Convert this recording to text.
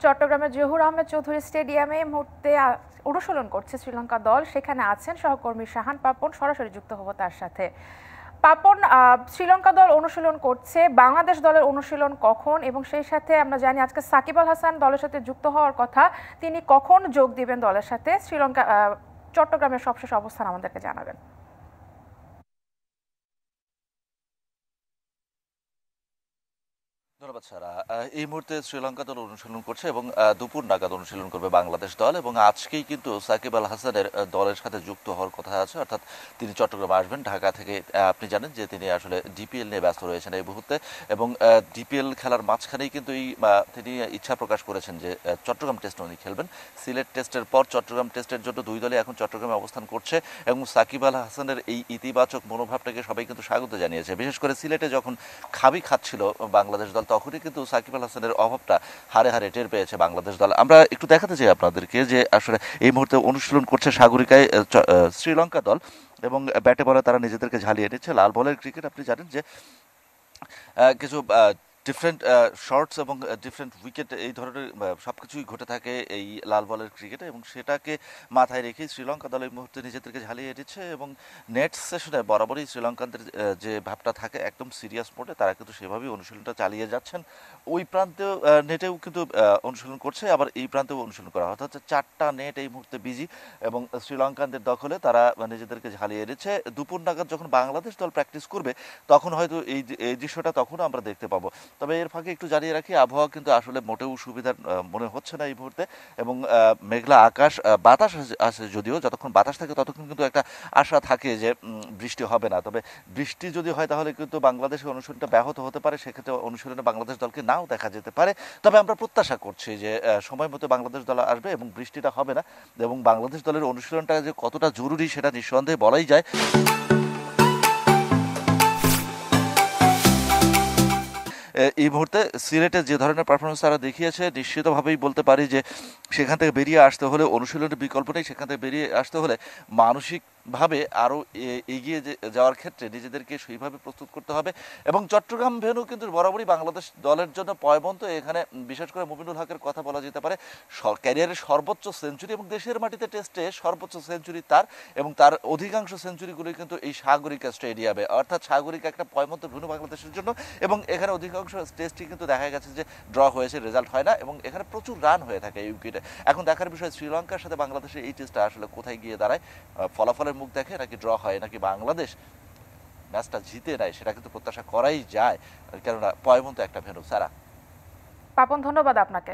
চট্টগ্রামের জহুর আহমেদ চৌধুরী স্টেডিয়ামে এই মুহূর্তে অনুশীলন করছে শ্রীলঙ্কা দল। সেখানে আছেন সহকর্মী শাহান পাপন, সরাসরি যুক্ত হব তার সাথে। পাপন, শ্রীলঙ্কা দল অনুশীলন করছে, বাংলাদেশ দলের অনুশীলন কখন? এবং সেই সাথে আমরা জানি আজকে সাকিব আল হাসান দলের সাথে যুক্ত হওয়ার কথা, তিনি কখন যোগ দিবেন দলের সাথে? শ্রীলঙ্কা চট্টগ্রামের সবশেষ অবস্থান আমাদেরকে জানাবেন। ধন্যবাদ সারা। এই মুহূর্তে শ্রীলঙ্কা দল অনুশীলন করছে এবং দুপুর নাগাদ অনুশীলন করবে বাংলাদেশ দল, এবং আজকেই কিন্তু সাকিব আল হাসানের দলের সাথে যুক্ত হওয়ার কথা আছে, অর্থাৎ তিনি চট্টগ্রামে আসবেন ঢাকা থেকে। আপনি জানেন যে তিনি আসলে ডিপিএল নিয়ে ব্যস্ত রয়েছেন এই মুহূর্তে, এবং ডিপিএল খেলার মাঝখানেই কিন্তু তিনি ইচ্ছা প্রকাশ করেছেন যে চট্টগ্রাম টেস্ট উনি খেলবেন। সিলেট টেস্টের পর চট্টগ্রাম টেস্টের জন্য দুই দলই এখন চট্টগ্রামে অবস্থান করছে, এবং সাকিব আল হাসানের এই ইতিবাচক মনোভাবটাকে সবাই কিন্তু স্বাগত জানিয়েছে। বিশেষ করে সিলেটে যখন খাচ্ছিল বাংলাদেশ দল, তখনই কিন্তু সাকিব আল হাসানের অভাবটা হারে হারে টের পেয়েছে বাংলাদেশ দল। আমরা একটু দেখাতে চাই আপনাদেরকে যে আসলে এই মুহূর্তে অনুশীলন করছে সাগরিকায় শ্রীলঙ্কা দল, এবং ব্যাটে বলে তারা নিজেদেরকে ঝালিয়ে নিচ্ছে। লাল বলের ক্রিকেট, আপনি জানেন যে কিছু ডিফারেন্ট শর্টস এবং ডিফারেন্ট উইকেট, এই ধরনের সব কিছুই ঘটে থাকে এই লাল বলের ক্রিকেটে, এবং সেটাকে মাথায় রেখেই শ্রীলঙ্কা দল এই মুহূর্তে নিজেদেরকে ঝালিয়ে দিচ্ছে। এবং নেট সেশনে বরাবরই শ্রীলঙ্কানদের যে ভাবটা থাকে একদম সিরিয়াস মোডে, তারা কিন্তু সেভাবেই অনুশীলনটা চালিয়ে যাচ্ছেন। ওই প্রান্তেও নেটেও কিন্তু অনুশীলন করছে, আবার এই প্রান্তেও অনুশীলন করা, অর্থাৎ চারটা নেট এই মুহূর্তে বিজি এবং শ্রীলঙ্কানদের দখলে, তারা নিজেদেরকে ঝালিয়ে দিচ্ছে। দুপুর নাগাদ যখন বাংলাদেশ দল প্র্যাকটিস করবে, তখন হয়তো এই দৃশ্যটা তখনও আমরা দেখতে পাবো। তবে এর ফাঁকে একটু জানিয়ে রাখি, আবহাওয়া কিন্তু আসলে মোটেও সুবিধার মনে হচ্ছে না এই মুহূর্তে, এবং মেঘলা আকাশ, বাতাস আছে যদিও, যতক্ষণ বাতাস থাকে ততক্ষণ কিন্তু একটা আশা থাকে যে বৃষ্টি হবে না। তবে বৃষ্টি যদি হয় তাহলে কিন্তু বাংলাদেশের অনুশীলনটা ব্যাহত হতে পারে, সেক্ষেত্রে অনুশীলনে বাংলাদেশ দলকে নাও দেখা যেতে পারে। তবে আমরা প্রত্যাশা করছি যে সময় মতো বাংলাদেশ দল আসবে এবং বৃষ্টিটা হবে না, এবং বাংলাদেশ দলের অনুশীলনটা যে কতটা জরুরি সেটা নিঃসন্দেহে বলাই যায়। এই মুহূর্তে সিলেটে যে ধরনের পারফরমেন্স তারা দেখিয়েছে, নিশ্চিতভাবেই বলতে পারি যে সেখান থেকে বেরিয়ে আসতে হলে, অনুশীলনের বিকল্প নেই, সেখান থেকে বেরিয়ে আসতে হলে মানসিকভাবে আরও এগিয়ে যাওয়ার ক্ষেত্রে নিজেদেরকে সেইভাবে প্রস্তুত করতে হবে। এবং চট্টগ্রাম ভেন্যু কিন্তু বরাবরই বাংলাদেশ দলের জন্য পয়বন্ত। এখানে বিশেষ করে মুমিনুল হকের কথা বলা যেতে পারে, ক্যারিয়ারের সর্বোচ্চ সেঞ্চুরি এবং দেশের মাটিতে টেস্টে সর্বোচ্চ সেঞ্চুরি তার, এবং তার অধিকাংশ সেঞ্চুরিগুলি কিন্তু এই সাগরিকা স্টেডিয়ামে, অর্থাৎ সাগরিকা একটা পয়বন্ত ভেন্যু বাংলাদেশের জন্য। এবং এখানে অধিকাংশ টেস্টই কিন্তু দেখা গেছে যে ড্র হয়েছে, রেজাল্ট হয় না, এবং এখানে প্রচুর রান হয়ে থাকে এই উইকেটে। এখন দেখার বিষয় শ্রীলঙ্কার সাথে বাংলাদেশের এই টেস্টটা আসলে কোথায় গিয়ে দাঁড়ায়, ফলাফলের মুখ দেখে নাকি ড্র হয়, নাকি বাংলাদেশ ম্যাচটা জিতে নেয়, সেটা কিন্তু প্রত্যাশা করাই যায়, কেননা পয়বন্ত একটা ভেন্যু। সারা। পাপন, ধন্যবাদ আপনাকে।